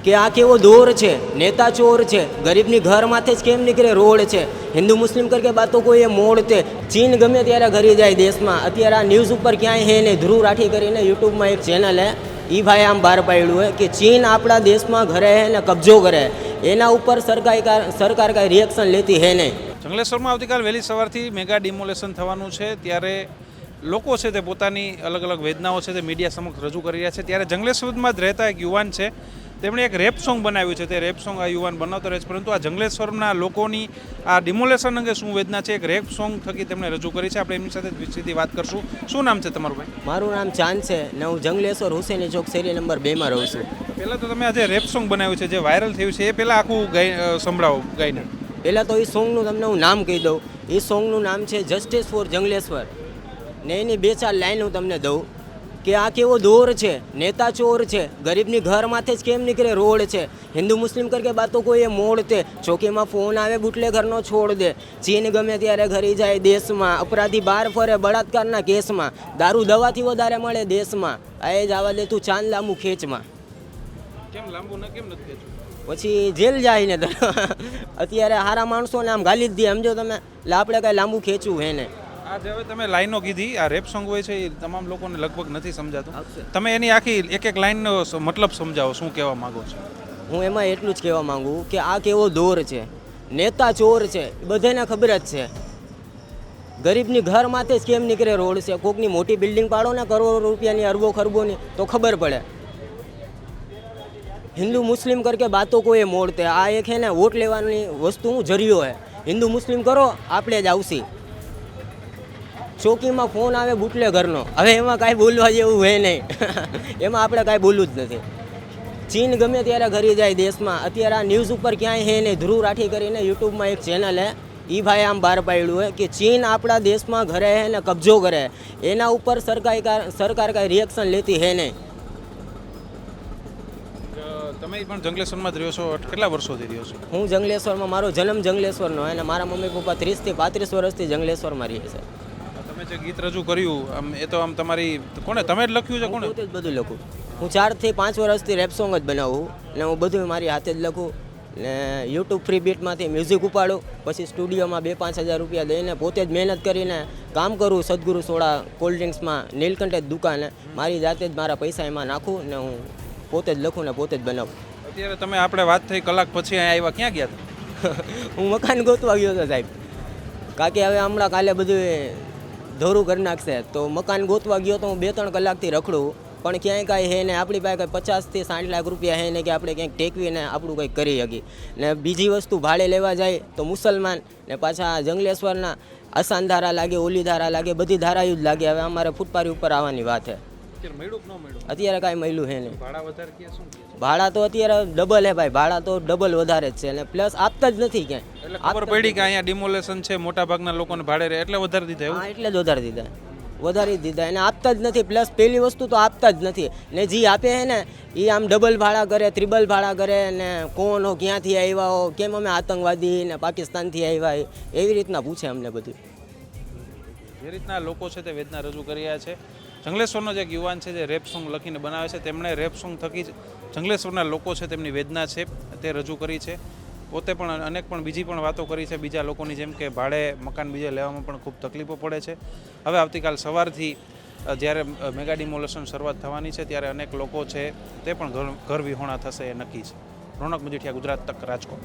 કે આ કેવો દોર છે, નેતા ચોર છે, ગરીબની ઘર માથે જ કેમ નીકળે રોડ છે, હિન્દુ મુસ્લિમ કરકે બાતો કોઈ એ મોડ તે ચીન ગમે ત્યારે ઘરી જાય દેશમાં. અત્યારે આ ન્યૂઝ ઉપર ક્યાંય હે નહીં. ધ્રુવ રાઠી કરીને યુટ્યુબમાં એક ચેનલ હે, એ ભાઈ આમ બહાર પાડ્યું હે કે ચીન આપણા દેશમાં ઘરે હે ને કબજો કરે, એના ઉપર સરકાર કાંઈ રિએક્શન લેતી હે નહીં. જંગલેશ્વરમાં આવતીકાલ વહેલી સવારથી મેગા ડિમોલેશન થવાનું છે, ત્યારે લોકો છે તે પોતાની અલગ અલગ વેદનાઓ છે તે મીડિયા સમક્ષ રજૂ કરી રહ્યા છે. ત્યારે જંગલેશ્વરમાં જ રહેતા એક યુવાન છે, તેમણે એક રેપ સોંગ બનાવ્યું છે. તે રેપ સોંગ આ યુવાન બનાવતો રહે છે, પરંતુ આ જંગલેશ્વરના લોકોની આ ડિમોલેશન અંગે શું વેદના છે, એક રેપ સોંગ થકી તેમણે રજૂ કરી છે. આપણે એમની સાથે સીધી વાત કરશું. શું નામ છે તમારું ભાઈ? મારું નામ ચાંદ છે ને હું જંગલેશ્વર હુસેની ચોક શેરી નંબર 2માં રહું છું. પહેલાં તો તમે આજે રેપ સોંગ બનાવ્યું છે જે વાયરલ થયું છે, એ પહેલાં આખું સંભળાવો ગાઈને. પહેલાં તો એ સોંગનું તમને હું નામ કહી દઉં. એ સોંગનું નામ છે જસ્ટિસ ફોર જંગલેશ્વર ને એની 2-4 લાઈન હું તમને દઉં કે આ કેવો દોર છે, નેતા ચોર છે, ગરીબની ઘર માથે જ કેમ નીકળે રોડ છે, હિન્દુ મુસ્લિમ કરકે બાતો કોઈ એ મોડ તે ચોકીમાં ફોન આવે બુટલે ઘરનો છોડ દે, ચીન ગમે ત્યારે ઘરી જાય દેશમાં, અપરાધી બહાર ફરે બળાત્કારના કેસમાં, દારૂ દવાથી વધારે મળે દેશમાં, આ એ જ આવા દે તું ચાંદ લાંબુ ખેંચમાં. કેમ લાંબુ ને કેમ નથી ખેંચવું? પછી જેલ જાય ને અત્યારે હારા માણસોને આમ ગાલી જ દે. સમજો તમે, એટલે આપણે કાંઈ લાંબુ ખેંચવું હે ને. આ જે હવે તમે લાઈનો કીધી, આ રેપ સોંગ હોય છે એ તમામ લોકોને લગભગ નથી સમજાતું. તમે એની આખી એક લાઈનનો મતલબ સમજાવો, શું કહેવા માંગો છો? હું એમાં એટલું જ કહેવા માંગુ કે આ કેવો દોર છે, નેતા ચોર છે, બધાને ખબર જ છે. ગરીબની ઘર માથે જ કેમ નીકળે રોડ છે. કોકની મોટી બિલ્ડિંગ પાડો ને કરોડો રૂપિયાની, અરબો ખરબોની, તો ખબર પડે. હિન્દુ મુસ્લિમ કરકે બાતો કોઈ મોડતે. આ એક હે ને વોટ લેવાની વસ્તુ હું જરિયો હે. હિન્દુ મુસ્લિમ કરો આપણે જ આવશી. ચોકીમાં ફોન આવે બુટલે ઘરનો, હવે એમાં કાંઈ બોલવા જેવું હે નહીં. એમાં આપણે કાંઈ બોલવું જ નથી. ચીન ગમે ત્યારે ઘરી જાય દેશમાં. અત્યારે આ ન્યૂઝ ઉપર ક્યાંય હે નહીં. ધ્રુવ રાઠી કરીને યુટ્યુબમાં એક ચેનલ હે, એ ભાઈ આમ બહાર પાડ્યું હે કે ચીન આપણા દેશમાં ઘરે હે ને કબજો કરે, એના ઉપર સરકાર કાંઈ રિએક્શન લેતી હે નહીં. તમે પણ જંગલેશ્વરમાં જ રહ્યો છો, કેટલા વર્ષોથી રહ્યો છો? હું જંગલેશ્વરમાં, મારો જન્મ જંગલેશ્વરનો અને મારા મમ્મી પપ્પા 30 થી 35 વર્ષથી જંગલેશ્વરમાં રહે છે. તમે જે ગીત રજૂ કર્યું આમ એ તો આમ તમારી કોને તમે જ લખ્યું છે? કોને? પોતે જ બધું લખું. હું 4 થી 5 વર્ષથી રેપ સોંગ જ બનાવું ને હું બધું મારી હાથે જ લખું ને યુટ્યુબ ફ્રી બીટમાંથી મ્યુઝિક ઉપાડું, પછી સ્ટુડિયોમાં 2-5 હજાર રૂપિયા દઈને પોતે જ મહેનત કરીને કામ કરું. સદગુરુ સોડા કોલ્ડ ડ્રિંક્સમાં નીલકંઠે જ દુકાને મારી જાતે જ મારા પૈસા એમાં નાખું ને હું પોતે જ લખું ને પોતે જ બનાવું. અત્યારે તમે આપણે વાત થઈ કલાક પછી અહીંયા આવ્યા, ક્યાં ગયા હતા? હું મકાન ગોતવા ગયો હતો સાહેબ, કારણ કે હવે હમણાં કાલે બધું ધોરું કરી નાખશે, તો મકાન ગોતવા ગયો તો હું 2-3 કલાકથી રખડું, પણ ક્યાંય કાંઈ હે ને આપણી પાસે કાંઈ 50 થી 60 લાખ રૂપિયા હે ને કે આપણે ક્યાંક ટેકવીને આપણું કંઈક કરી શકીએ. ને બીજી વસ્તુ ભાડે લેવા જાય તો મુસલમાન ને પાછા જંગલેશ્વરના અસાન ધારા લાગે, ઓલી ધારા લાગે, બધી ધારાયું જ લાગે. હવે અમારે ફૂટપારી ઉપર આવવાની વાત છે. અત્યારે કાંઈ મળ્યું હે નહીં. ભાડા તો અત્યારે ડબલ હે ભાઈ, ભાડા તો ડબલ વધારે જ છે અને પ્લસ આપતા જ નથી ક્યાંય. એટલે ખબર પડી કે અહીંયા ડિમોલેશન છે, મોટા ભાગના લોકોને ભાડે રહે એટલે વધારી દીધા. હા, એટલે જ વધારી દીધા એને આપતા જ નથી. પ્લસ પહેલી વસ્તુ તો આપતા જ નથી ને જે આપે હે ને એ આમ ડબલ ભાડા કરે, ત્રિબલ ભાડા કરે ને કોણ હો, ક્યાંથી આવ્યા હો, કેમ અમે આતંકવાદી ને પાકિસ્તાનથી આવ્યા, એવી રીતના પૂછે અમને બધું. જે રીતના લોકો છે તે વેદના રજૂ કરી રહ્યા છે. જંગલેશ્વરનો જે એક યુવાન છે જે રેપ સોંગ લખીને બનાવે છે, તેમણે રેપ સોંગ થકી જ જંગલેશ્વરના લોકો છે તેમની વેદના છે તે રજૂ કરી છે. પોતે પણ અનેક પણ બીજી પણ વાતો કરી છે બીજા લોકોની, જેમ કે ભાડે મકાન બીજે લેવામાં પણ ખૂબ તકલીફો પડે છે. હવે આવતીકાલ સવારથી જ્યારે મેગા ડિમોલેશન શરૂઆત થવાની છે ત્યારે અનેક લોકો છે તે પણ ઘર વિહોણા થશે એ નક્કી છે. રોનક મજીઠિયા, ગુજરાત તક, રાજકોટ.